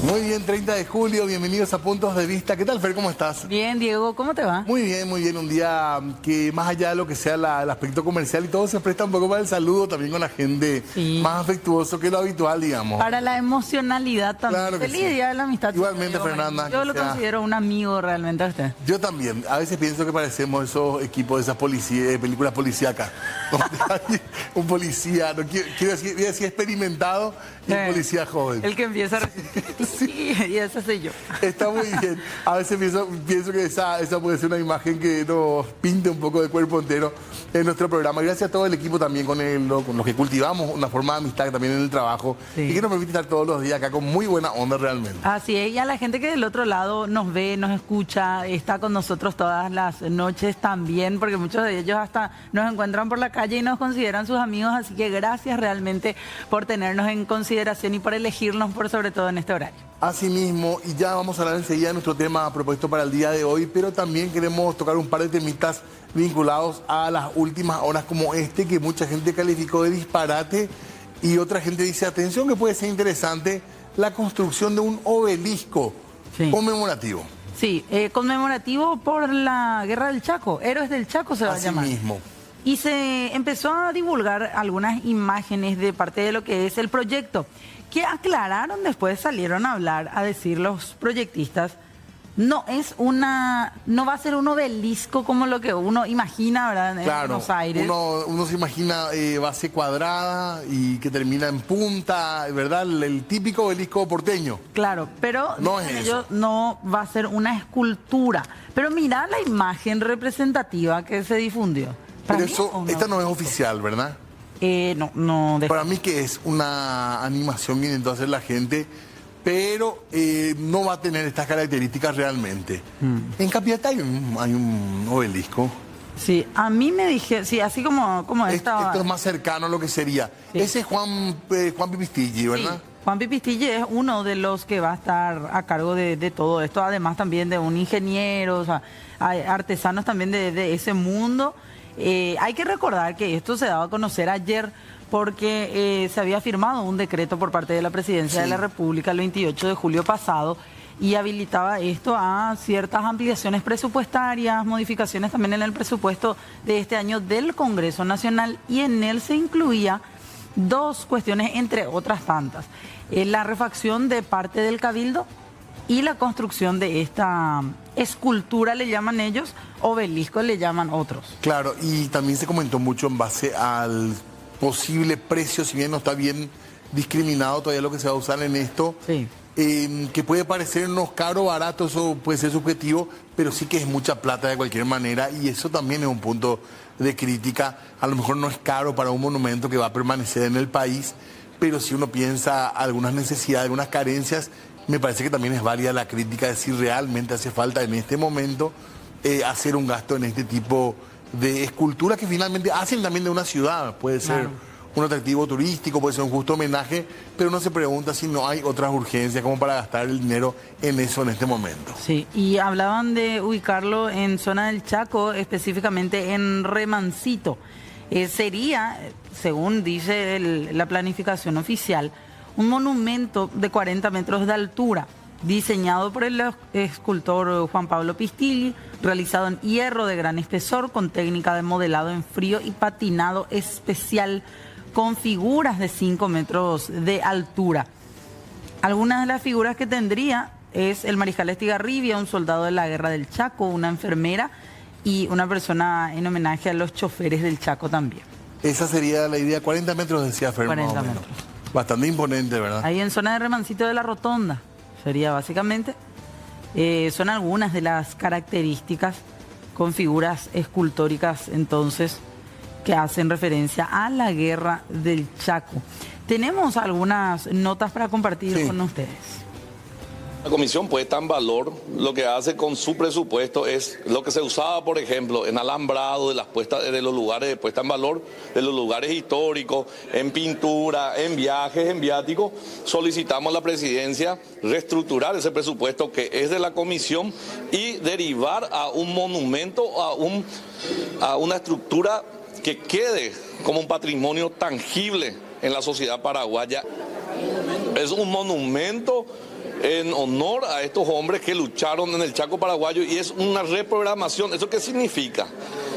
Muy bien, 30 de julio, bienvenidos a Puntos de Vista. ¿Qué tal, Fer? ¿Cómo estás? Bien, Diego, ¿cómo te va? Muy bien, muy bien. Un día que más allá de lo que sea el aspecto comercial y todo, se presta un poco para el saludo también con la gente, más afectuoso que lo habitual, digamos. Para la emocionalidad también. Claro que Feliz sí. Día de la Amistad. Igualmente, Fernanda. Yo lo considero un amigo realmente a usted. Yo también. A veces pienso que parecemos esos equipos de esas películas policíacas. Un policía, no quiero decir experimentado y un policía joven. El que empieza a sí, y ese soy yo. Está muy bien. A veces pienso que esa puede ser una imagen que nos pinte un poco de cuerpo entero en nuestro programa. Gracias a todo el equipo también con los que cultivamos una forma de amistad también en el trabajo y que nos permite estar todos los días acá con muy buena onda realmente. Así es, y a la gente que del otro lado nos ve, nos escucha, está con nosotros todas las noches también, porque muchos de ellos hasta nos encuentran por la calle y nos consideran sus amigos, así que gracias realmente por tenernos en consideración y por elegirnos por sobre todo en este horario. Así mismo, y ya vamos a hablar enseguida de nuestro tema propuesto para el día de hoy, pero también queremos tocar un par de temitas vinculados a las últimas horas como este, que mucha gente calificó de disparate y otra gente dice, atención, que puede ser interesante la construcción de un obelisco conmemorativo. Sí, conmemorativo por la Guerra del Chaco, Héroes del Chaco se va a llamar. Así mismo. Y se empezó a divulgar algunas imágenes de parte de lo que es el proyecto, que aclararon después, salieron a hablar, a decir los proyectistas, no va a ser un obelisco como lo que uno imagina, ¿verdad? En Buenos Aires. Uno se imagina base cuadrada y que termina en punta, ¿verdad? El típico obelisco porteño. Claro, pero no es eso. No va a ser una escultura. Pero mira la imagen representativa que se difundió. Pero eso, esta no es oficial, ¿verdad? No. Para mí que es una animación que intentó hacer la gente, pero no va a tener estas características realmente. En Capiatá hay un obelisco. Sí, a mí me dije, sí, así como esta... Esto es más cercano a lo que sería. Sí. Ese es Juan Pipistilli, ¿verdad? Sí. Juan Pipistilli es uno de los que va a estar a cargo de todo esto, además también de un ingeniero, o sea, hay artesanos también de ese mundo. Hay que recordar que esto se daba a conocer ayer porque se había firmado un decreto por parte de la Presidencia de la República el 28 de julio pasado y habilitaba esto a ciertas ampliaciones presupuestarias, modificaciones también en el presupuesto de este año del Congreso Nacional, y en él se incluía dos cuestiones entre otras tantas: la refacción de parte del Cabildo y la construcción de esta escultura, le llaman ellos, obelisco le llaman otros. Claro, y también se comentó mucho en base al posible precio, si bien no está bien discriminado todavía lo que se va a usar en esto, que puede parecernos caro o barato, eso puede ser subjetivo, pero sí que es mucha plata de cualquier manera, y eso también es un punto de crítica. A lo mejor no es caro para un monumento que va a permanecer en el país, pero si uno piensa algunas necesidades, algunas carencias, me parece que también es válida la crítica de si realmente hace falta en este momento hacer un gasto en este tipo de esculturas que finalmente hacen también de una ciudad. Puede ser un atractivo turístico, puede ser un justo homenaje, pero uno se pregunta si no hay otras urgencias como para gastar el dinero en eso en este momento. Sí, y hablaban de ubicarlo en zona del Chaco, específicamente en Remancito. Sería, según dice la planificación oficial, un monumento de 40 metros de altura, diseñado por el escultor Juan Pablo Pistilli, realizado en hierro de gran espesor, con técnica de modelado en frío y patinado especial, con figuras de 5 metros de altura. Algunas de las figuras que tendría es el mariscal Estigarribia, un soldado de la Guerra del Chaco, una enfermera y una persona en homenaje a los choferes del Chaco también. Esa sería la idea, 40 metros decía Fer, 40 metros. Bastante imponente, ¿verdad? Ahí en zona de Remancito de la Rotonda, sería básicamente. Son algunas de las características con figuras escultóricas, entonces, que hacen referencia a la Guerra del Chaco. Tenemos algunas notas para compartir con ustedes. La comisión puesta en valor lo que hace con su presupuesto es lo que se usaba, por ejemplo, en alambrado de las puestas de los lugares de puesta en valor, de los lugares históricos, en pintura, en viajes, en viáticos. Solicitamos a la presidencia reestructurar ese presupuesto que es de la comisión y derivar a un monumento, a una estructura que quede como un patrimonio tangible en la sociedad paraguaya. Es un monumento en honor a estos hombres que lucharon en el Chaco paraguayo y es una reprogramación. ¿Eso qué significa?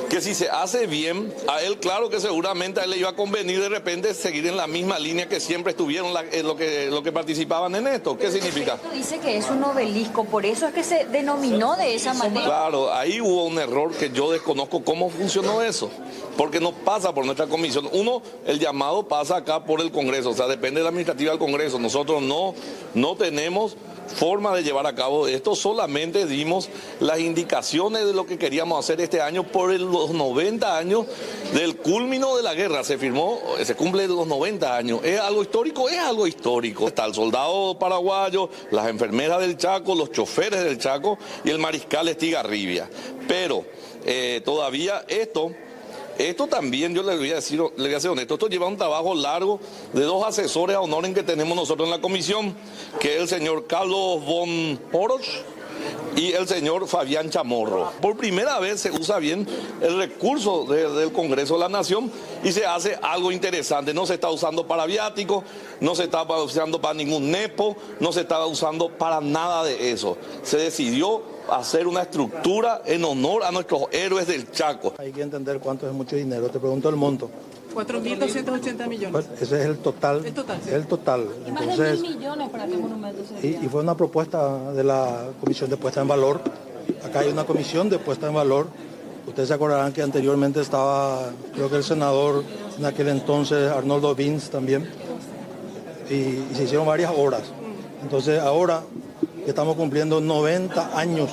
Que si se hace bien, a él claro que seguramente a él le iba a convenir de repente seguir en la misma línea que siempre estuvieron lo que participaban en esto. ¿Qué significa? Dice que es un obelisco, por eso es que se denominó de esa manera. Claro, ahí hubo un error que yo desconozco cómo funcionó eso, porque no pasa por nuestra comisión. Uno, el llamado pasa acá por el Congreso, o sea, depende de la administrativa del Congreso. Nosotros no tenemos forma de llevar a cabo esto, solamente dimos las indicaciones de lo que queríamos hacer este año por los 90 años del culmino de la guerra. Se cumple los 90 años. ¿Es algo histórico? Es algo histórico. Está el soldado paraguayo, las enfermeras del Chaco, los choferes del Chaco y el mariscal Estigarribia. Pero todavía esto también, yo le voy a ser honesto, esto lleva un trabajo largo de dos asesores a honor que tenemos nosotros en la comisión, que es el señor Carlos von Oroch y el señor Fabián Chamorro. Por primera vez se usa bien el recurso del Congreso de la Nación y se hace algo interesante. No se está usando para viáticos, no se está usando para ningún nepo, no se está usando para nada de eso. Se decidió hacer una estructura en honor a nuestros héroes del Chaco. Hay que entender cuánto es mucho dinero. Te pregunto el monto. 4.280 millones. Pues ese es el total. El total, sí. El total. Y más de 1.000 millones para qué monumento sería. Y fue una propuesta de la Comisión de Puesta en Valor. Acá hay una comisión de puesta en valor. Ustedes se acordarán que anteriormente estaba, creo que el senador en aquel entonces, Arnoldo Vins también. Y se hicieron varias obras. Entonces ahora que estamos cumpliendo 90 años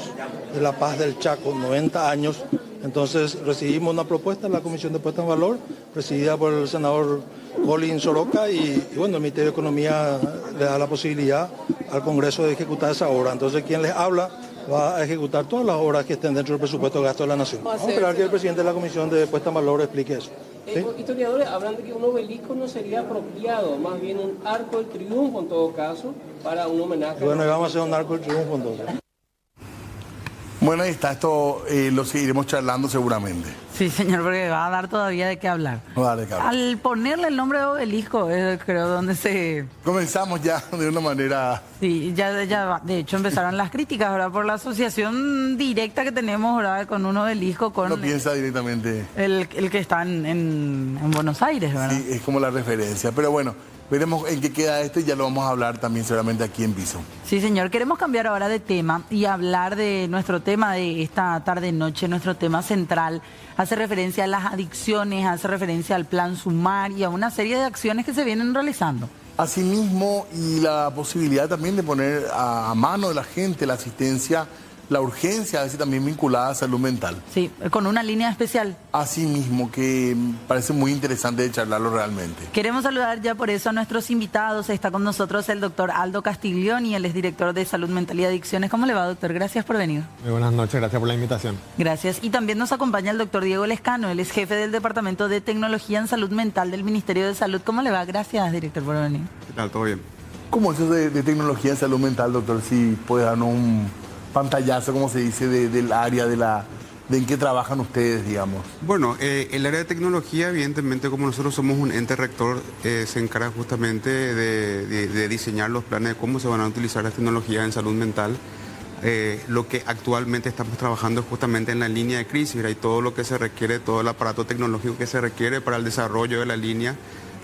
de la paz del Chaco, 90 años. Entonces recibimos una propuesta en la Comisión de Puesta en Valor, presidida por el senador Colin Soroka, y bueno, el Ministerio de Economía le da la posibilidad al Congreso de ejecutar esa obra. Entonces quien les habla va a ejecutar todas las obras que estén dentro del presupuesto de gasto de la Nación. Vamos a esperar que el presidente de la Comisión de Puesta en Valor explique eso. ¿Sí? Historiadores hablan de que un obelisco no sería apropiado, más bien un arco del triunfo en todo caso, para un homenaje. Bueno, y vamos a hacer un arco del triunfo entonces. Bueno, ahí está, esto lo seguiremos charlando seguramente. Sí, señor, porque va a dar todavía de qué hablar. No va a dar de qué hablar. Al ponerle el nombre de obelisco, creo, donde se... Comenzamos ya de una manera... Sí, ya de hecho empezaron las críticas, ¿verdad? Por la asociación directa que tenemos, ¿verdad? Con un obelisco, con... No piensa directamente... El que está en Buenos Aires, ¿verdad? Sí, es como la referencia. Pero bueno, veremos en qué queda esto y ya lo vamos a hablar también seguramente aquí en Piso. Sí, señor. Queremos cambiar ahora de tema y hablar de nuestro tema de esta tarde-noche. Nuestro tema central hace referencia a las adicciones, hace referencia al plan Sumar y a una serie de acciones que se vienen realizando. Asimismo, y la posibilidad también de poner a mano de la gente la asistencia, la urgencia, a veces también vinculada a salud mental. Sí, con una línea especial. Asimismo, que parece muy interesante de charlarlo realmente. Queremos saludar ya por eso a nuestros invitados. Está con nosotros el doctor Aldo Castiglioni, él es director de Salud Mental y Adicciones. ¿Cómo le va, doctor? Gracias por venir. Muy buenas noches, gracias por la invitación. Gracias. Y también nos acompaña el doctor Diego Lescano, él es jefe del Departamento de Tecnología en Salud Mental del Ministerio de Salud. ¿Cómo le va? Gracias, director, por venir. ¿Qué tal? ¿Todo bien? ¿Cómo es eso de tecnología en salud mental, doctor? Si puede darnos un pantallazo, como se dice, del área de en qué trabajan ustedes, digamos. Bueno, el área de tecnología, evidentemente, como nosotros somos un ente rector, se encarga justamente de diseñar los planes de cómo se van a utilizar las tecnologías en salud mental. Lo que actualmente estamos trabajando es justamente en la línea de crisis, ¿verdad? Y todo lo que se requiere, todo el aparato tecnológico que se requiere para el desarrollo de la línea,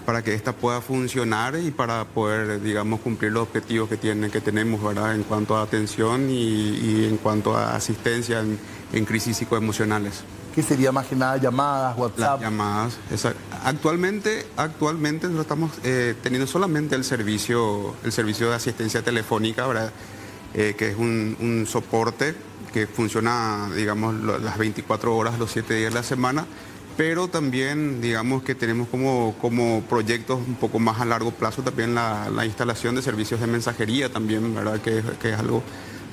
para que ésta pueda funcionar y para poder, digamos, cumplir los objetivos que tenemos, ¿verdad? En cuanto a atención y en cuanto a asistencia en crisis psicoemocionales. ¿Qué sería más que nada llamadas, WhatsApp? Las llamadas, actualmente nosotros estamos teniendo solamente el servicio de asistencia telefónica, ¿verdad? Que es un soporte que funciona, digamos, las 24 horas, los 7 días de la semana. Pero también, digamos, que tenemos como proyectos un poco más a largo plazo también la instalación de servicios de mensajería también, ¿verdad? Que es algo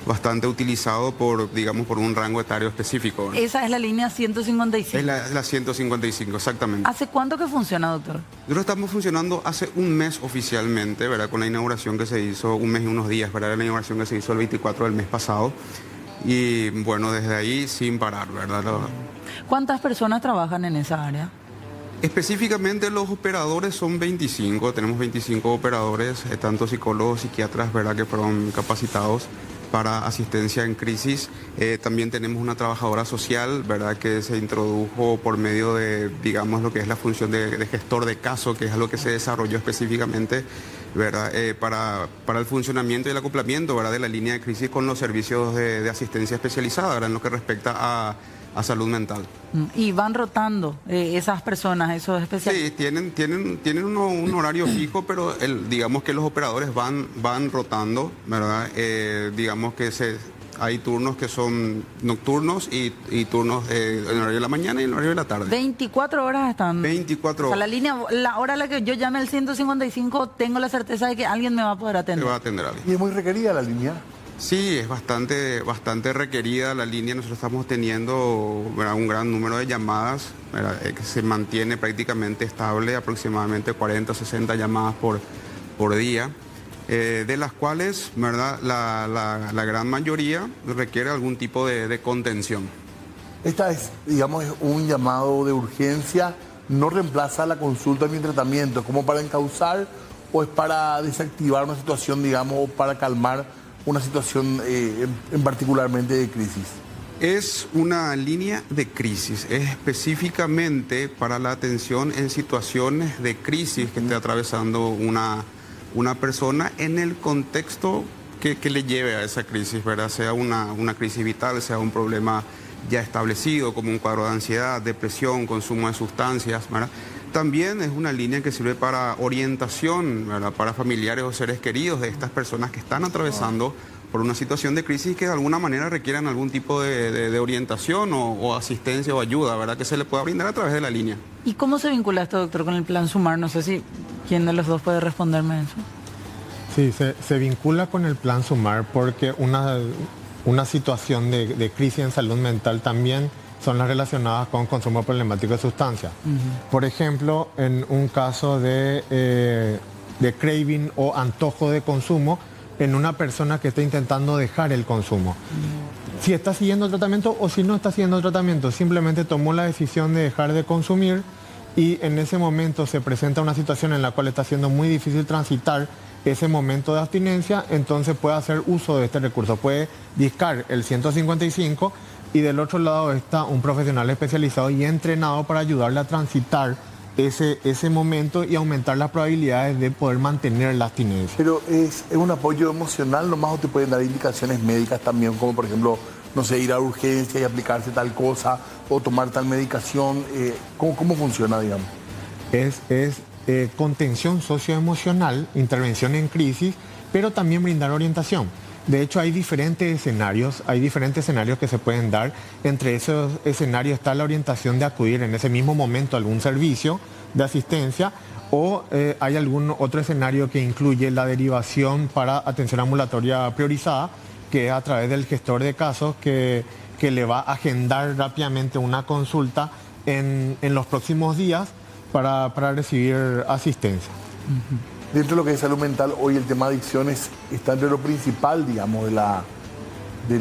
bastante utilizado por un rango etario específico, ¿verdad? Esa es la línea 155. Es la 155, exactamente. ¿Hace cuánto que funciona, doctor? Nosotros estamos funcionando hace un mes oficialmente, ¿verdad? Con la inauguración que se hizo, un mes y unos días, ¿verdad? La inauguración que se hizo el 24 del mes pasado. Y bueno, desde ahí sin parar, ¿verdad? ¿Cuántas personas trabajan en esa área? Específicamente los operadores son 25, tenemos 25 operadores, tanto psicólogos, psiquiatras, ¿verdad?, que fueron capacitados para asistencia en crisis. También tenemos una trabajadora social, ¿verdad?, que se introdujo por medio de, digamos, lo que es la función de gestor de caso, que es algo que se desarrolló específicamente, ¿verdad?, para el funcionamiento y el acoplamiento, ¿verdad?, de la línea de crisis con los servicios de asistencia especializada, ¿verdad?, en lo que respecta a salud mental. Y van rotando esas personas, esos especialistas. Sí, tienen un horario fijo, pero digamos que los operadores van rotando, ¿verdad? Digamos que hay turnos que son nocturnos y turnos en el horario de la mañana y en el horario de la tarde. 24 horas están. 24 horas. O sea, horas. la hora a la que yo llame al 155, tengo la certeza de que alguien me va a poder atender. Me va a atender a alguien. ¿Y es muy requerida la línea? Sí, es bastante requerida la línea. Nosotros estamos teniendo, ¿verdad?, un gran número de llamadas, ¿verdad?, que se mantiene prácticamente estable, aproximadamente 40 o 60 llamadas por día, de las cuales, ¿verdad?, la gran mayoría requiere algún tipo de contención. Esta es, digamos, un llamado de urgencia, no reemplaza la consulta ni el tratamiento, ¿es como para encauzar o es para desactivar una situación, digamos, o para calmar una situación en particularmente de crisis? Es una línea de crisis, es específicamente para la atención en situaciones de crisis que esté atravesando una persona en el contexto que le lleve a esa crisis, ¿verdad? Sea una crisis vital, sea un problema ya establecido como un cuadro de ansiedad, depresión, consumo de sustancias, ¿verdad? También es una línea que sirve para orientación, ¿verdad?, para familiares o seres queridos de estas personas que están atravesando por una situación de crisis que de alguna manera requieran algún tipo de orientación o asistencia o ayuda, ¿verdad?, que se le pueda brindar a través de la línea. ¿Y cómo se vincula esto, doctor, con el plan SUMAR? No sé si quién de los dos puede responderme eso. Sí, se vincula con el plan SUMAR porque una situación de crisis en salud mental también son las relacionadas con consumo problemático de sustancias. Por ejemplo, en un caso de craving o antojo de consumo en una persona que está intentando dejar el consumo. Si está siguiendo el tratamiento o si no está siguiendo el tratamiento, simplemente tomó la decisión de dejar de consumir y en ese momento se presenta una situación en la cual está siendo muy difícil transitar ese momento de abstinencia, entonces puede hacer uso de este recurso, puede discar el 155 y del otro lado está un profesional especializado y entrenado para ayudarle a transitar ese momento y aumentar las probabilidades de poder mantener la abstinencia. Pero es un apoyo emocional nomás o te pueden dar indicaciones médicas también, como por ejemplo, no sé, ir a urgencia y aplicarse tal cosa o tomar tal medicación. ¿Cómo funciona, digamos? Es contención socioemocional, intervención en crisis, pero también brindar orientación. De hecho, hay diferentes escenarios que se pueden dar. Entre esos escenarios está la orientación de acudir en ese mismo momento a algún servicio de asistencia o hay algún otro escenario que incluye la derivación para atención ambulatoria priorizada, que es a través del gestor de casos que le va a agendar rápidamente una consulta en los próximos días para recibir asistencia. Dentro de lo que es salud mental, hoy el tema de adicciones está entre lo principal, digamos, de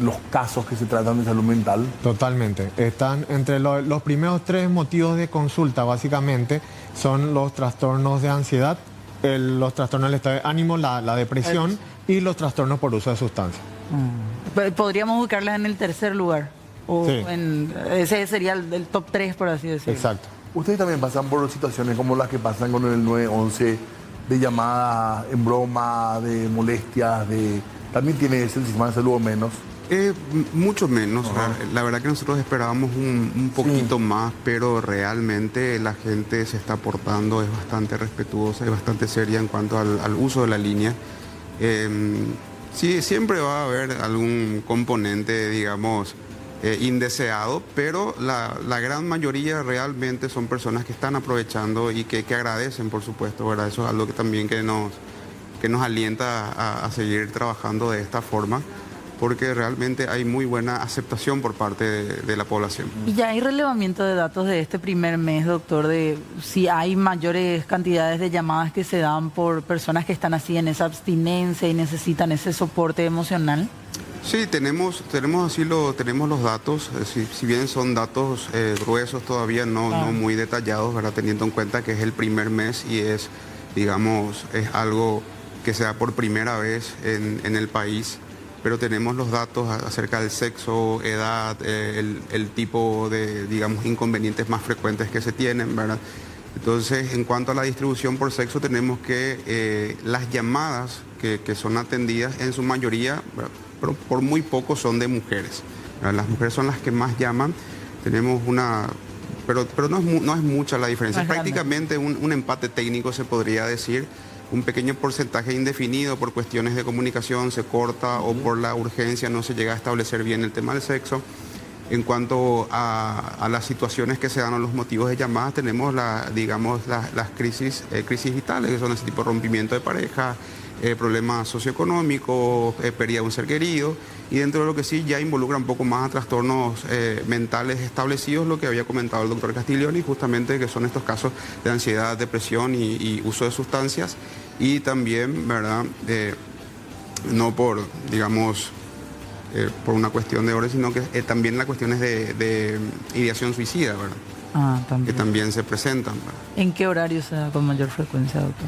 los casos que se tratan de salud mental. Totalmente. Están entre los primeros 3 motivos de consulta, básicamente, son los trastornos de ansiedad, los trastornos del estado de ánimo, la depresión y los trastornos por uso de sustancias. ¿Podríamos ubicarlas en el tercer lugar? O sí. Ese sería el top 3, por así decirlo. Exacto. Ustedes también pasan por situaciones como las que pasan con el 911, de llamadas en broma, de molestias, ¿también tiene ese sistema de salud o menos? Mucho menos. La verdad que nosotros esperábamos un poquito más, pero realmente la gente se está portando, es bastante respetuosa, es bastante seria en cuanto al uso de la línea. Sí, siempre va a haber algún componente, digamos, indeseado, pero la gran mayoría realmente son personas que están aprovechando y que agradecen, por supuesto, ¿verdad? Eso es algo que también que nos alienta a seguir trabajando de esta forma, porque realmente hay muy buena aceptación por parte de la población. Y ya hay relevamiento de datos de este primer mes, doctor, de si hay mayores cantidades de llamadas que se dan por personas que están así en esa abstinencia y necesitan ese soporte emocional. Sí, tenemos los datos, si bien son datos gruesos todavía, no muy detallados, ¿verdad? Teniendo en cuenta que es el primer mes y es, digamos, es algo que se da por primera vez en el país. Pero tenemos los datos acerca del sexo, edad, el tipo de, digamos, inconvenientes más frecuentes que se tienen, ¿verdad? Entonces, en cuanto a la distribución por sexo, tenemos que las llamadas que son atendidas, en su mayoría, ¿verdad?, pero por muy poco son de mujeres, ¿verdad? Las mujeres son las que más llaman. Tenemos una... Pero no es mucha la diferencia. Es prácticamente un empate técnico, se podría decir. Un pequeño porcentaje indefinido por cuestiones de comunicación se corta o por la urgencia no se llega a establecer bien el tema del sexo. En cuanto a las situaciones que se dan o los motivos de llamadas, tenemos las crisis vitales, que son ese tipo de rompimiento de pareja, problemas socioeconómicos, pérdida de un ser querido, y dentro de lo que sí ya involucra un poco más a trastornos mentales establecidos, lo que había comentado el doctor Castiglioni, justamente que son estos casos de ansiedad, depresión y uso de sustancias, y también, ¿verdad?, no por, digamos, por una cuestión de orden, sino que también las cuestiones de ideación suicida, ¿verdad? También. Que también se presentan, ¿verdad? ¿En qué horario se da con mayor frecuencia, doctor?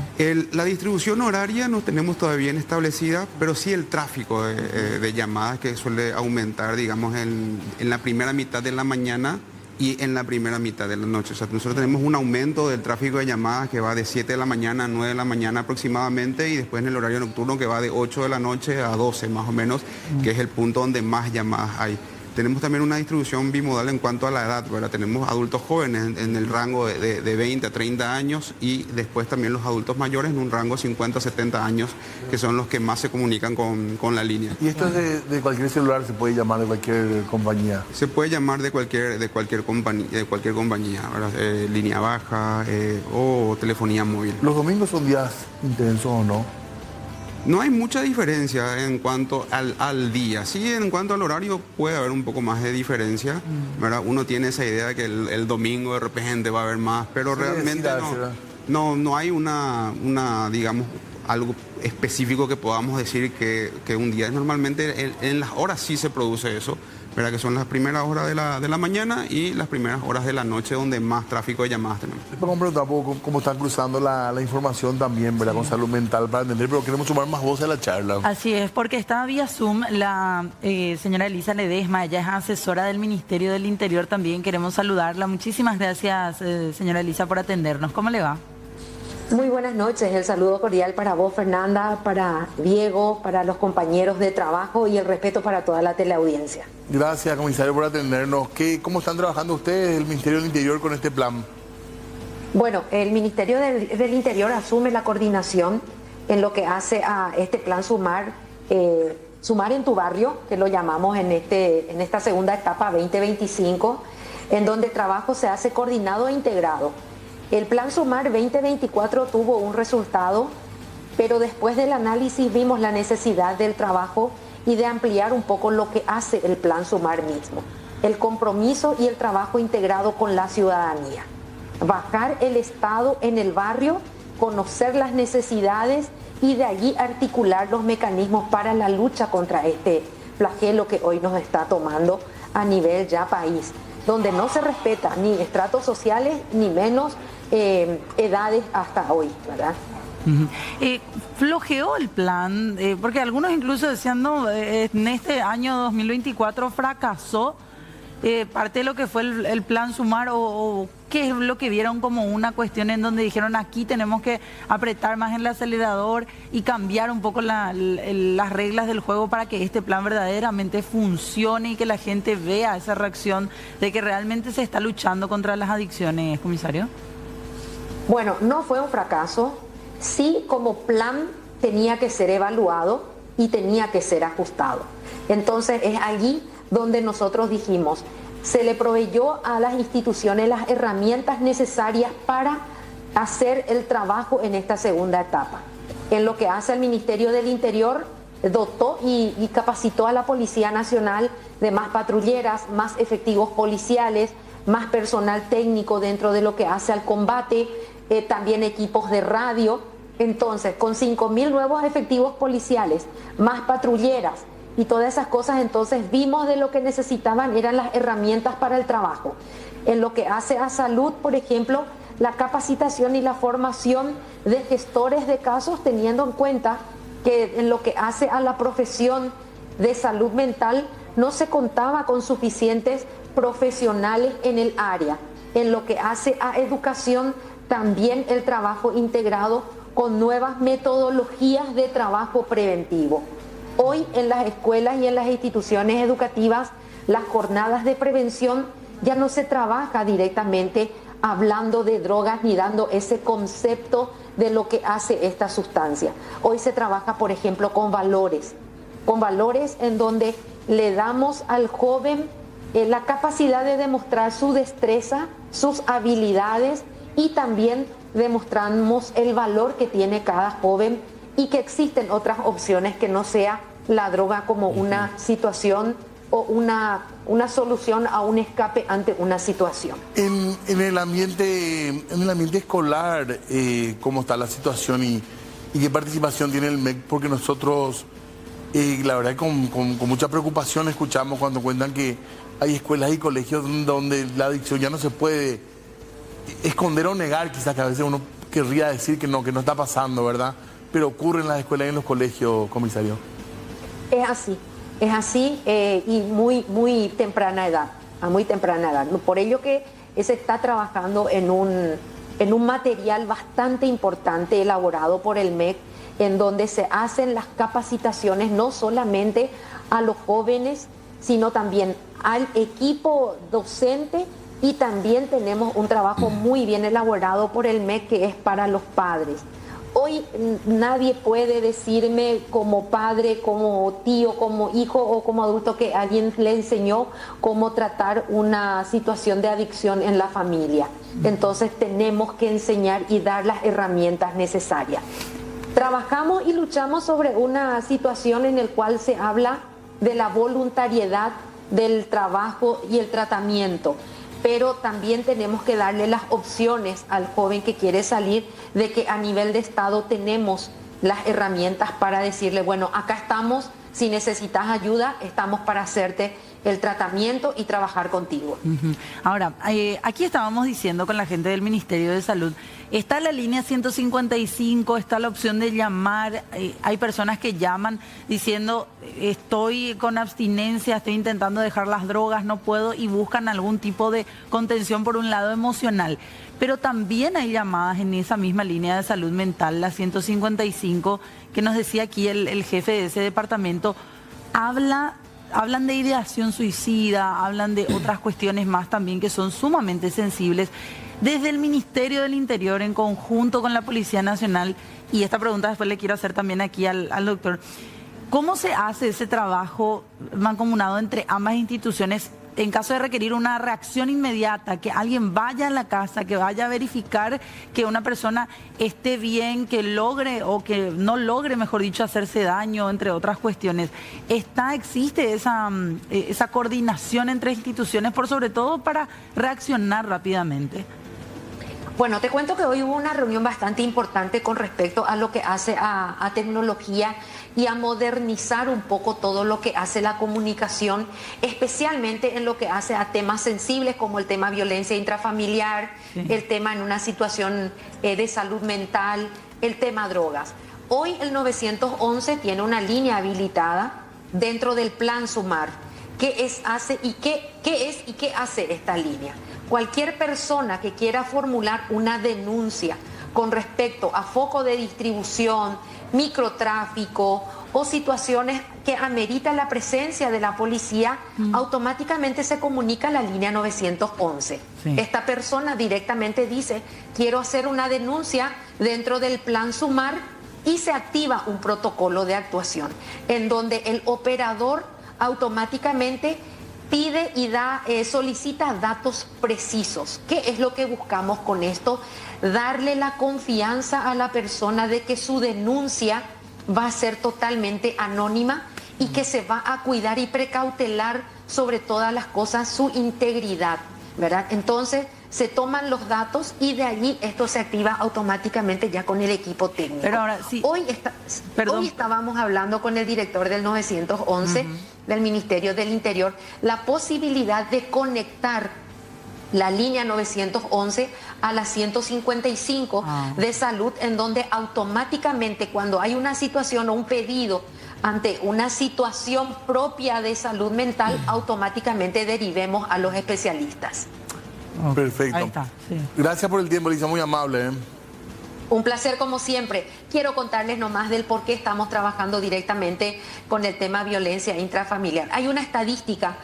La distribución horaria no tenemos todavía establecida, pero sí el tráfico de llamadas, que suele aumentar, digamos, en la primera mitad de la mañana y en la primera mitad de la noche. O sea, nosotros tenemos un aumento del tráfico de llamadas que va de 7 de la mañana a 9 de la mañana aproximadamente, y después en el horario nocturno que va de 8 de la noche a 12 más o menos, que es el punto donde más llamadas hay. Tenemos también una distribución bimodal en cuanto a la edad, ¿verdad? Tenemos adultos jóvenes en el rango de 20 a 30 años, y después también los adultos mayores en un rango de 50 a 70 años, que son los que más se comunican con la línea. ¿Y esto es de cualquier celular? ¿Se puede llamar de cualquier compañía? Se puede llamar de cualquier compañía, ¿verdad? Línea baja o telefonía móvil. ¿Los domingos son días intensos o no? No hay mucha diferencia en cuanto al día. Sí, en cuanto al horario puede haber un poco más de diferencia, ¿verdad? Uno tiene esa idea de que el domingo de repente va a haber más, pero sí, realmente no hay una, digamos, algo específico que podamos decir que un día. Normalmente en las horas sí se produce eso, ¿verdad? Que son las primeras horas de la mañana y las primeras horas de la noche, donde más tráfico de llamadas tenemos. Después preguntar cómo están cruzando la información también, ¿verdad? Con salud mental para entender, pero queremos sumar más voces a la charla. Así es, porque está vía Zoom la señora Elisa Ledesma, ella es asesora del Ministerio del Interior también. Queremos saludarla. Muchísimas gracias, señora Elisa, por atendernos. ¿Cómo le va? Muy buenas noches, el saludo cordial para vos, Fernanda, para Diego, para los compañeros de trabajo y el respeto para toda la teleaudiencia. Gracias, comisario, por atendernos. ¿Cómo están trabajando ustedes, el Ministerio del Interior, con este plan? Bueno, el Ministerio del Interior asume la coordinación en lo que hace a este plan Sumar, Sumar en tu barrio, que lo llamamos en esta segunda etapa 2025, en donde el trabajo se hace coordinado e integrado. El Plan Sumar 2024 tuvo un resultado, pero después del análisis vimos la necesidad del trabajo y de ampliar un poco lo que hace el Plan Sumar mismo. El compromiso y el trabajo integrado con la ciudadanía. Bajar el Estado en el barrio, conocer las necesidades y de allí articular los mecanismos para la lucha contra este flagelo que hoy nos está tomando a nivel ya país, donde no se respeta ni estratos sociales ni menos edades hasta hoy, ¿verdad? Flojeó el plan, porque algunos incluso decían, no, en este año 2024 fracasó parte de lo que fue el plan Sumar, o qué es lo que vieron como una cuestión en donde dijeron aquí tenemos que apretar más en el acelerador y cambiar un poco las reglas del juego para que este plan verdaderamente funcione y que la gente vea esa reacción de que realmente se está luchando contra las adicciones, comisario. Bueno, no fue un fracaso, sí, como plan tenía que ser evaluado y tenía que ser ajustado. Entonces es allí donde nosotros dijimos, se le proveyó a las instituciones las herramientas necesarias para hacer el trabajo en esta segunda etapa. En lo que hace al Ministerio del Interior, dotó y capacitó a la Policía Nacional de más patrulleras, más efectivos policiales, más personal técnico dentro de lo que hace al combate, también equipos de radio. Entonces, con 5.000 nuevos efectivos policiales, más patrulleras y todas esas cosas, entonces vimos de lo que necesitaban eran las herramientas para el trabajo. En lo que hace a salud, por ejemplo, la capacitación y la formación de gestores de casos, teniendo en cuenta que en lo que hace a la profesión de salud mental no se contaba con suficientes profesionales en el área. En lo que hace a educación, también el trabajo integrado con nuevas metodologías de trabajo preventivo. Hoy en las escuelas y en las instituciones educativas, las jornadas de prevención ya no se trabaja directamente hablando de drogas ni dando ese concepto de lo que hace esta sustancia. Hoy se trabaja, por ejemplo, con valores en donde le damos al joven la capacidad de demostrar su destreza, sus habilidades, y también demostramos el valor que tiene cada joven y que existen otras opciones que no sea la droga como una situación o una solución a un escape ante una situación. En el ambiente escolar, ¿cómo está la situación y qué participación tiene el MEC? Porque nosotros, la verdad, con mucha preocupación escuchamos cuando cuentan que hay escuelas y colegios donde la adicción ya no se puede esconder o negar, quizás que a veces uno querría decir que no está pasando, ¿verdad? Pero ocurre en las escuelas y en los colegios, comisario. Es así y muy temprana edad, a muy temprana edad. Por ello que se está trabajando en un material bastante importante elaborado por el MEC, en donde se hacen las capacitaciones no solamente a los jóvenes, sino también al equipo docente, y también tenemos un trabajo muy bien elaborado por el MEC que es para los padres. Hoy nadie puede decirme como padre, como tío, como hijo o como adulto que alguien le enseñó cómo tratar una situación de adicción en la familia. Entonces tenemos que enseñar y dar las herramientas necesarias. Trabajamos y luchamos sobre una situación en la cual se habla de la voluntariedad del trabajo y el tratamiento, pero también tenemos que darle las opciones al joven que quiere salir, de que a nivel de Estado tenemos las herramientas para decirle, bueno, acá estamos, si necesitas ayuda, estamos para hacerte el tratamiento y trabajar contigo. Ahora, aquí estábamos diciendo con la gente del Ministerio de Salud, está la línea 155, está la opción de llamar, hay personas que llaman diciendo, estoy con abstinencia, estoy intentando dejar las drogas, no puedo, y buscan algún tipo de contención por un lado emocional. Pero también hay llamadas en esa misma línea de salud mental, la 155, que nos decía aquí el jefe de ese departamento, hablan de ideación suicida, hablan de otras cuestiones más también que son sumamente sensibles. Desde el Ministerio del Interior, en conjunto con la Policía Nacional, y esta pregunta después le quiero hacer también aquí al doctor, ¿cómo se hace ese trabajo mancomunado entre ambas instituciones en caso de requerir una reacción inmediata, que alguien vaya a la casa, que vaya a verificar que una persona esté bien, que logre o que no logre, mejor dicho, hacerse daño, entre otras cuestiones? ¿Existe esa coordinación entre instituciones, por sobre todo para reaccionar rápidamente? Bueno, te cuento que hoy hubo una reunión bastante importante con respecto a lo que hace a tecnología y a modernizar un poco todo lo que hace la comunicación, especialmente en lo que hace a temas sensibles como el tema violencia intrafamiliar, el tema en una situación de salud mental, el tema drogas. Hoy el 911 tiene una línea habilitada dentro del Plan Sumar. ¿Qué es y qué hace esta línea? Cualquier persona que quiera formular una denuncia con respecto a foco de distribución, microtráfico o situaciones que ameritan la presencia de la policía, automáticamente se comunica a la línea 911. Sí. Esta persona directamente dice, quiero hacer una denuncia dentro del Plan Sumar, y se activa un protocolo de actuación en donde el operador automáticamente pide y solicita datos precisos. ¿Qué es lo que buscamos con esto? Darle la confianza a la persona de que su denuncia va a ser totalmente anónima y que se va a cuidar y precautelar sobre todas las cosas su integridad, ¿verdad? Entonces se toman los datos y de allí esto se activa automáticamente ya con el equipo técnico. Pero ahora sí. Hoy estábamos hablando con el director del 911 del Ministerio del Interior la posibilidad de conectar la línea 911 a la 155 de salud, en donde automáticamente cuando hay una situación o un pedido ante una situación propia de salud mental, automáticamente derivemos a los especialistas. Perfecto. Ahí está, sí. Gracias por el tiempo, Lisa, muy amable. Un placer como siempre. Quiero contarles nomás del por qué estamos trabajando directamente con el tema violencia intrafamiliar. Hay una estadística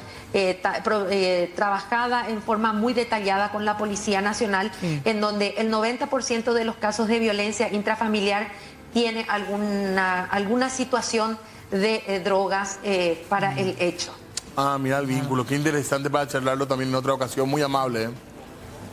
trabajada en forma muy detallada con la Policía Nacional, en donde el 90% de los casos de violencia intrafamiliar tiene alguna situación de drogas para el hecho. Mira el vínculo, qué interesante para charlarlo también en otra ocasión, muy amable.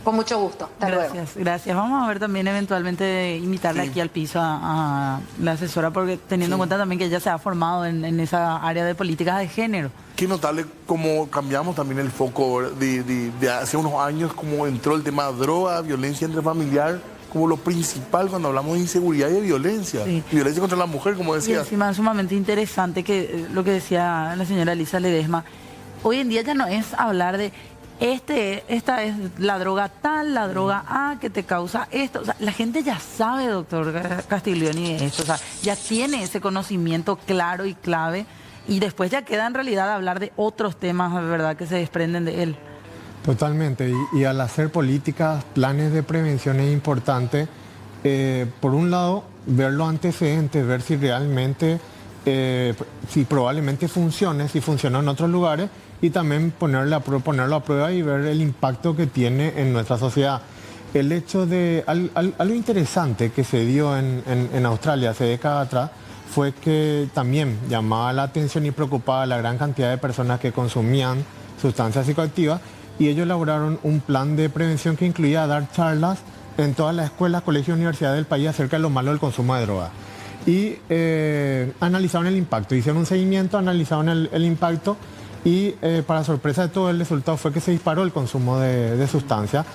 Con mucho gusto. Hasta luego. Gracias. Vamos a ver también eventualmente invitarle aquí al piso a la asesora, porque teniendo en cuenta también que ella se ha formado en esa área de políticas de género. Qué notable cómo cambiamos también el foco de hace unos años, cómo entró el tema de droga, violencia intrafamiliar, como lo principal cuando hablamos de inseguridad y de violencia. Sí. Violencia contra la mujer, como decías. Y encima es sumamente interesante que lo que decía la señora Elisa Ledesma, hoy en día ya no es hablar de esta es la droga tal, la droga A que te causa esto. O sea, la gente ya sabe, doctor Castiglioni, de esto. O sea, ya tiene ese conocimiento claro y clave, y después ya queda en realidad hablar de otros temas, ¿verdad?, que se desprenden de él. Totalmente, y al hacer políticas, planes de prevención es importante, por un lado, ver los antecedentes, ver si realmente, si probablemente funcione, si funcionó en otros lugares, y también ponerlo a prueba y ver el impacto que tiene en nuestra sociedad. El hecho de, algo interesante que se dio en Australia hace décadas atrás, fue que también llamaba la atención y preocupaba a la gran cantidad de personas que consumían sustancias psicoactivas, y ellos elaboraron un plan de prevención que incluía dar charlas en todas las escuelas, colegios y universidades del país acerca de lo malo del consumo de drogas. Y analizaron el impacto, hicieron un seguimiento, analizaron el impacto, y para sorpresa de todo, el resultado fue que se disparó el consumo de sustancias.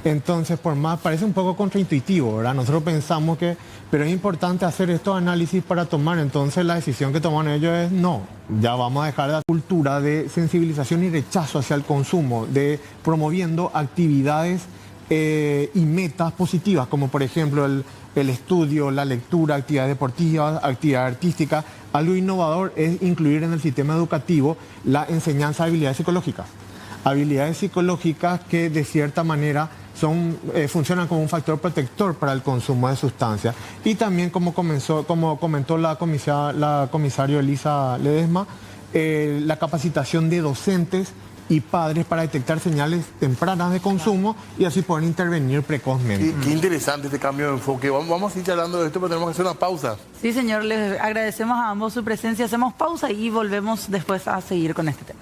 Entonces, por más, parece un poco contraintuitivo, ¿verdad? Nosotros pensamos que, pero es importante hacer estos análisis para tomar. Entonces, la decisión que toman ellos es, no, ya vamos a dejar la cultura de sensibilización y rechazo hacia el consumo, de promoviendo actividades y metas positivas, como por ejemplo el estudio, la lectura, actividades deportivas, actividades artísticas. Algo innovador es incluir en el sistema educativo la enseñanza de habilidades psicológicas. Habilidades psicológicas que de cierta manera funcionan como un factor protector para el consumo de sustancias. Y también, como comentó la comisaria Elisa Ledesma, la capacitación de docentes y padres para detectar señales tempranas de consumo y así poder intervenir precozmente. Qué interesante este cambio de enfoque. Vamos a ir hablando de esto, pero tenemos que hacer una pausa. Sí, señor, les agradecemos a ambos su presencia. Hacemos pausa y volvemos después a seguir con este tema.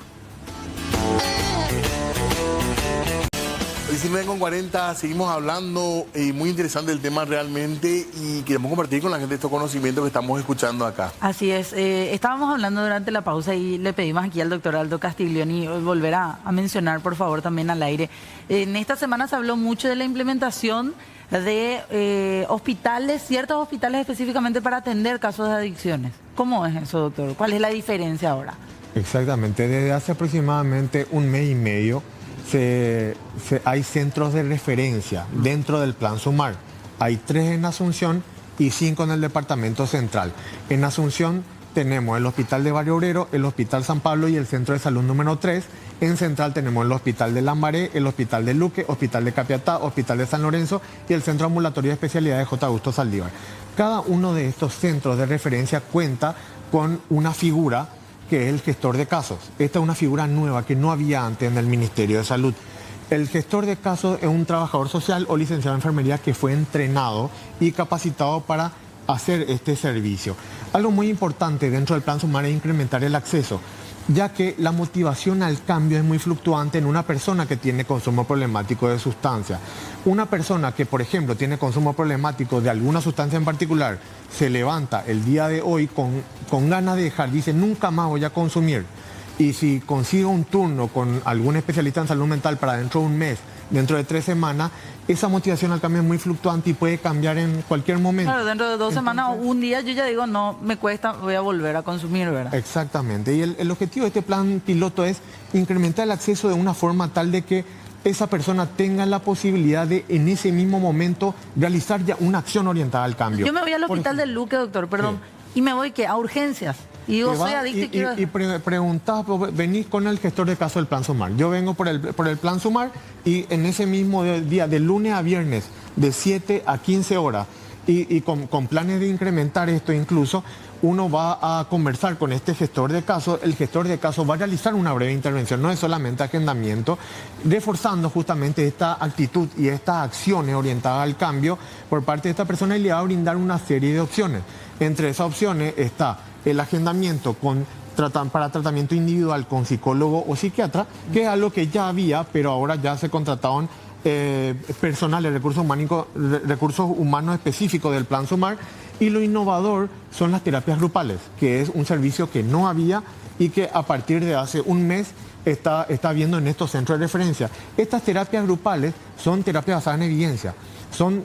19:40, seguimos hablando, muy interesante el tema realmente, y queremos compartir con la gente estos conocimientos que estamos escuchando acá. Así es, estábamos hablando durante la pausa y le pedimos aquí al doctor Aldo Castiglioni volver a mencionar, por favor, también al aire. En esta semana se habló mucho de la implementación de hospitales, ciertos hospitales específicamente para atender casos de adicciones. ¿Cómo es eso, doctor? ¿Cuál es la diferencia ahora? Exactamente, desde hace aproximadamente un mes y medio hay centros de referencia dentro del Plan Sumar. Hay 3 en Asunción y 5 en el Departamento Central. En Asunción tenemos el Hospital de Barrio Obrero, el Hospital San Pablo y el Centro de Salud número 3. En Central tenemos el Hospital de Lambaré, el Hospital de Luque, Hospital de Capiatá, Hospital de San Lorenzo y el Centro Ambulatorio de Especialidades J. Augusto Saldívar. Cada uno de estos centros de referencia cuenta con una figura que es el gestor de casos. Esta es una figura nueva que no había antes en el Ministerio de Salud. El gestor de casos es un trabajador social o licenciado en enfermería que fue entrenado y capacitado para hacer este servicio. Algo muy importante dentro del Plan Sumar es incrementar el acceso. ya que la motivación al cambio es muy fluctuante en una persona que tiene consumo problemático de sustancia. Una persona que, por ejemplo, tiene consumo problemático de alguna sustancia en particular, se levanta el día de hoy con ganas de dejar, dice, nunca más voy a consumir. Y si consigue un turno con algún especialista en salud mental para dentro de un mes, dentro de 3 semanas, esa motivación al cambio es muy fluctuante y puede cambiar en cualquier momento. Claro, dentro de 2 semanas o un día yo ya digo, no, me cuesta, voy a volver a consumir, ¿verdad? Exactamente. Y el objetivo de este plan piloto es incrementar el acceso de una forma tal de que esa persona tenga la posibilidad de, en ese mismo momento, realizar ya una acción orientada al cambio. Yo me voy al hospital del Luque, doctor, perdón, y me voy, ¿qué? A urgencias. Y digo, soy adicto y quiero... preguntás, venís con el gestor de caso del Plan Sumar. Yo vengo por el Plan Sumar y en ese mismo día, de lunes a viernes, de 7 a 15 horas, y con planes de incrementar esto incluso, uno va a conversar con este gestor de caso. El gestor de caso va a realizar una breve intervención, no es solamente agendamiento, reforzando justamente esta actitud y estas acciones orientadas al cambio por parte de esta persona, y le va a brindar una serie de opciones. Entre esas opciones está el agendamiento para tratamiento individual con psicólogo o psiquiatra, que es algo que ya había, pero ahora ya se contrataron personal de recursos humanos específicos del Plan Sumar. Y lo innovador son las terapias grupales, que es un servicio que no había y que a partir de hace un mes está viendo en estos centros de referencia. Estas terapias grupales son terapias basadas en evidencia, son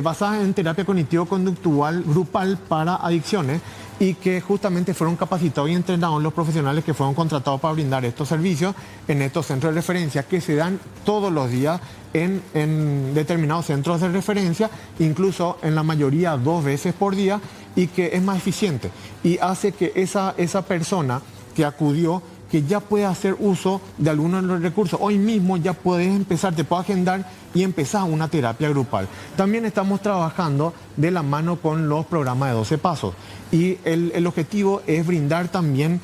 basadas en terapia cognitivo-conductual grupal para adicciones, y que justamente fueron capacitados y entrenados los profesionales que fueron contratados para brindar estos servicios en estos centros de referencia, que se dan todos los días en determinados centros de referencia, incluso en la mayoría 2 veces por día, y que es más eficiente y hace que esa persona que acudió, que ya puede hacer uso de algunos de los recursos. Hoy mismo ya puedes empezar, te puedo agendar y empezar una terapia grupal. También estamos trabajando de la mano con los programas de 12 pasos. Y el objetivo es brindar también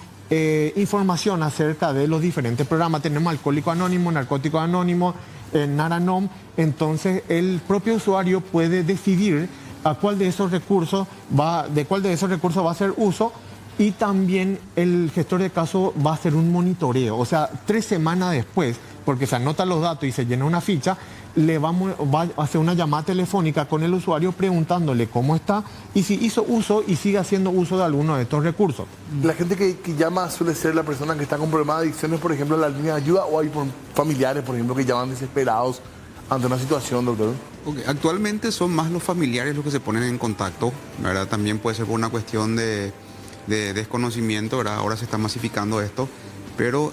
información acerca de los diferentes programas. Tenemos Alcohólico Anónimo, Narcótico Anónimo, Naranom. Entonces el propio usuario puede decidir a cuál de esos recursos va a hacer uso. Y también el gestor de caso va a hacer un monitoreo, o sea, 3 semanas después, porque se anotan los datos y se llena una ficha, va a hacer una llamada telefónica con el usuario preguntándole cómo está y si hizo uso y sigue haciendo uso de alguno de estos recursos. La gente que llama suele ser la persona que está con problemas de adicciones, por ejemplo, la línea de ayuda, o hay familiares, por ejemplo, que llaman desesperados ante una situación, doctor. Okay. Actualmente son más los familiares los que se ponen en contacto, ¿verdad? También puede ser por una cuestión de desconocimiento, ¿verdad? Ahora se está masificando esto, pero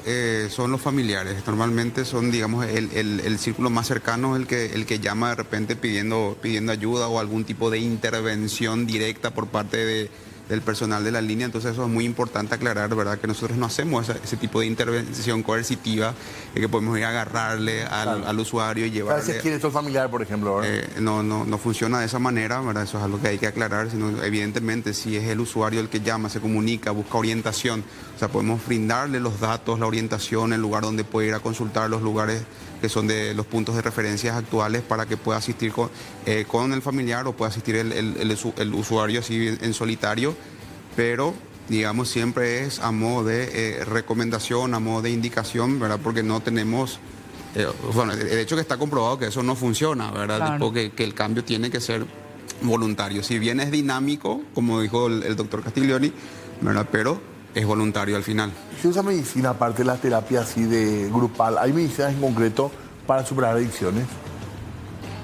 son los familiares. Normalmente son, digamos, el círculo más cercano el que llama de repente pidiendo ayuda o algún tipo de intervención directa por parte del personal de la línea. Entonces eso es muy importante aclarar, ¿verdad? Que nosotros no hacemos ese tipo de intervención coercitiva, que podemos ir a agarrarle al usuario y llevarle... Si quiere ser familiar, por ejemplo, ¿verdad? No funciona de esa manera, ¿verdad? Eso es algo que hay que aclarar, sino evidentemente si es el usuario el que llama, se comunica, busca orientación, o sea, podemos brindarle los datos, la orientación, el lugar donde puede ir a consultar, los lugares que son de los puntos de referencias actuales, para que pueda asistir con el familiar o pueda asistir el usuario así en solitario, pero digamos siempre es a modo de recomendación, a modo de indicación, ¿verdad? Porque no tenemos, bueno, de hecho que está comprobado que eso no funciona, ¿verdad? Claro. Tipo que el cambio tiene que ser voluntario, si bien es dinámico, como dijo el doctor Castiglioni, ¿verdad? Pero es voluntario al final. ¿Se usa medicina aparte de las terapias así de grupal? ¿Hay medicinas en concreto para superar adicciones?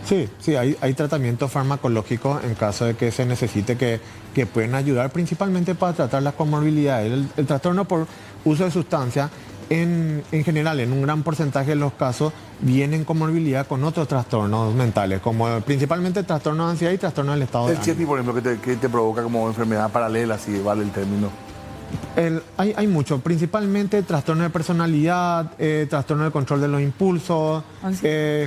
Sí, hay tratamientos farmacológicos en caso de que se necesite que pueden ayudar principalmente para tratar las comorbilidades. El trastorno por uso de sustancia, en general, en un gran porcentaje de los casos, viene en comorbilidad con otros trastornos mentales, como principalmente trastorno de ansiedad y trastorno del estado de ánimo. El CIEPI, por ejemplo, que te provoca como enfermedad paralela, si vale el término. Hay mucho, principalmente trastorno de personalidad, trastorno de control de los impulsos,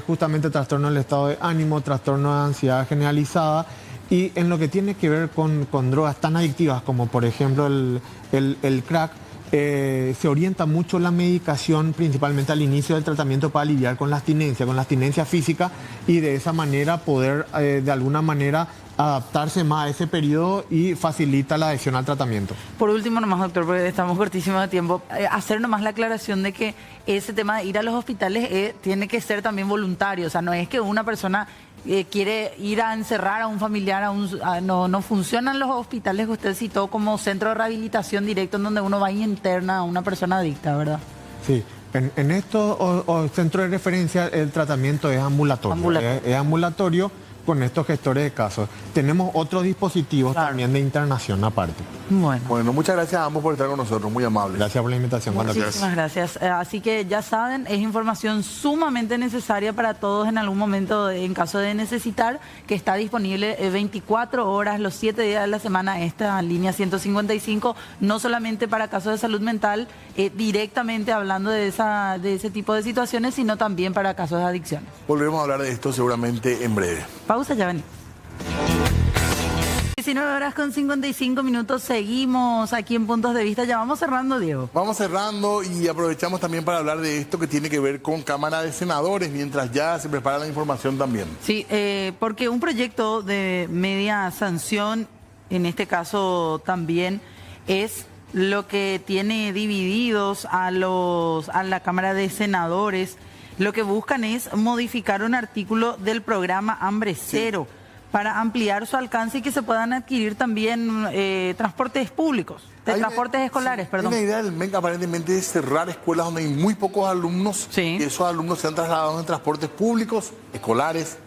justamente trastorno del estado de ánimo, trastorno de ansiedad generalizada. Y en lo que tiene que ver con drogas tan adictivas como por ejemplo el crack, se orienta mucho la medicación, principalmente al inicio del tratamiento, para lidiar con la abstinencia física, y de esa manera poder, de alguna manera, adaptarse más a ese periodo y facilita la adhesión al tratamiento. Por último, nomás, doctor, porque estamos cortísimos de tiempo, hacer nomás la aclaración de que ese tema de ir a los hospitales tiene que ser también voluntario. O sea, no es que una persona quiere ir a encerrar a un familiar, no funcionan los hospitales que usted citó como centro de rehabilitación directo, en donde uno va y interna a una persona adicta, ¿verdad? Sí. En estos centros de referencia el tratamiento es ambulatorio. Es ambulatorio con estos gestores de casos. Tenemos otros dispositivos también de internación aparte. Bueno, muchas gracias a ambos por estar con nosotros, muy amables. Gracias por la invitación. Muchísimas gracias. Así que ya saben, es información sumamente necesaria para todos en algún momento, en caso de necesitar, que está disponible 24 horas, los 7 días de la semana, esta línea 155, no solamente para casos de salud mental, directamente hablando de ese tipo de situaciones, sino también para casos de adicciones. Volveremos a hablar de esto seguramente en breve. Pausa, ya venimos. 19 horas con 55 minutos, seguimos aquí en Puntos de Vista. Ya vamos cerrando, Diego. Vamos cerrando y aprovechamos también para hablar de esto que tiene que ver con Cámara de Senadores, mientras ya se prepara la información también. Sí, porque un proyecto de media sanción, en este caso también, es lo que tiene divididos a la Cámara de Senadores. Lo que buscan es modificar un artículo del programa Hambre Cero, para ampliar su alcance y que se puedan adquirir también transportes públicos, transportes escolares, perdón. Una idea del MEC aparentemente es cerrar escuelas donde hay muy pocos alumnos, y esos alumnos sean trasladados en transportes públicos, escolares,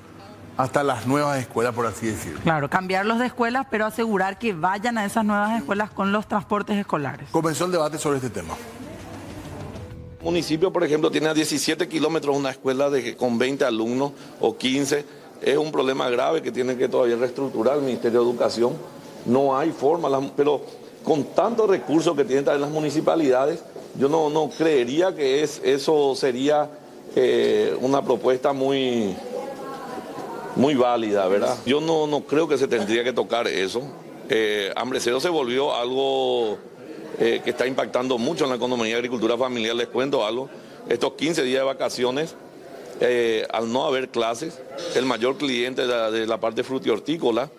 hasta las nuevas escuelas, por así decirlo. Claro, cambiarlos de escuelas, pero asegurar que vayan a esas nuevas escuelas con los transportes escolares. Comenzó el debate sobre este tema. El municipio, por ejemplo, tiene a 17 kilómetros una escuela con 20 alumnos o 15. Es un problema grave que tiene que todavía reestructurar el Ministerio de Educación. No hay forma, pero con tantos recursos que tienen también las municipalidades, yo no creería que eso sería una propuesta muy válida, ¿verdad? Yo no creo que se tendría que tocar eso. Hambre Cero se volvió algo que está impactando mucho en la economía y agricultura familiar. Les cuento algo, estos 15 días de vacaciones, al no haber clases, el mayor cliente de la parte frutihortícola,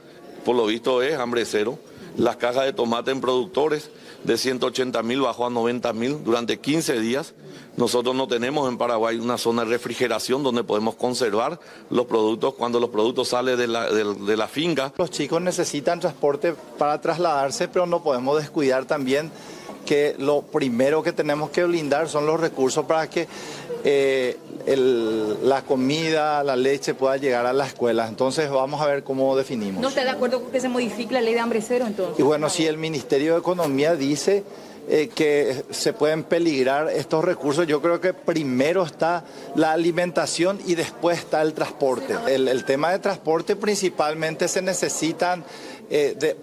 por lo visto, es Hambre Cero. Las cajas de tomate en productores de 180.000 bajó a 90.000 durante 15 días. Nosotros no tenemos en Paraguay una zona de refrigeración donde podemos conservar los productos cuando los productos salen de la finca. Los chicos necesitan transporte para trasladarse, pero no podemos descuidar también que lo primero que tenemos que blindar son los recursos para que la comida, la leche pueda llegar a las escuelas. Entonces vamos a ver cómo definimos. ¿No está de acuerdo con que se modifique la ley de Hambre Cero entonces? Y bueno, si el Ministerio de Economía dice que se pueden peligrar estos recursos, yo creo que primero está la alimentación y después está el transporte. El tema de transporte principalmente se necesitan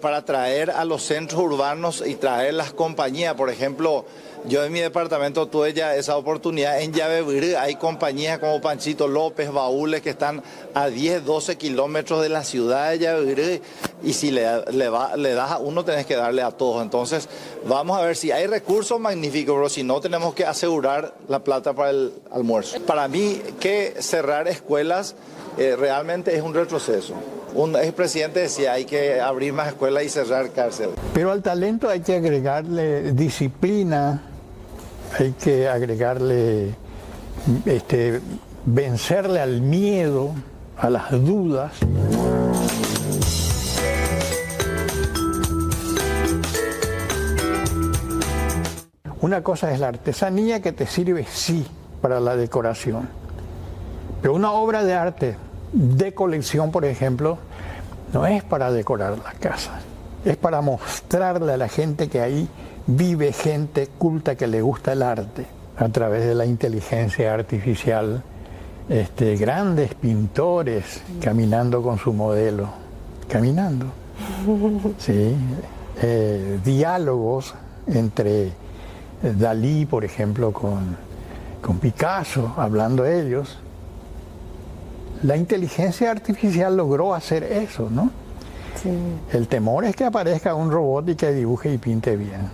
para traer a los centros urbanos y traer las compañías. Por ejemplo, yo en mi departamento tuve ya esa oportunidad. En Yabebirí hay compañías como Panchito López, Baúles, que están a 10, 12 kilómetros de la ciudad de Yabebirí, y si le das a uno, tenés que darle a todos. Entonces, vamos a ver si hay recursos, magníficos, pero si no, tenemos que asegurar la plata para el almuerzo. Para mí, que cerrar escuelas realmente es un retroceso. Un expresidente decía, hay que abrir más escuelas y cerrar cárceles. Pero al talento hay que agregarle disciplina, hay que agregarle, vencerle al miedo, a las dudas. Una cosa es la artesanía, que te sirve, sí, para la decoración. Pero una obra de arte de colección, por ejemplo, no es para decorar la casa, es para mostrarle a la gente que ahí vive gente culta que le gusta el arte a través de la inteligencia artificial. Grandes pintores caminando con su modelo, caminando. Sí. Diálogos entre Dalí, por ejemplo, con Picasso, hablando ellos. La inteligencia artificial logró hacer eso, ¿no? Sí. El temor es que aparezca un robot y que dibuje y pinte bien.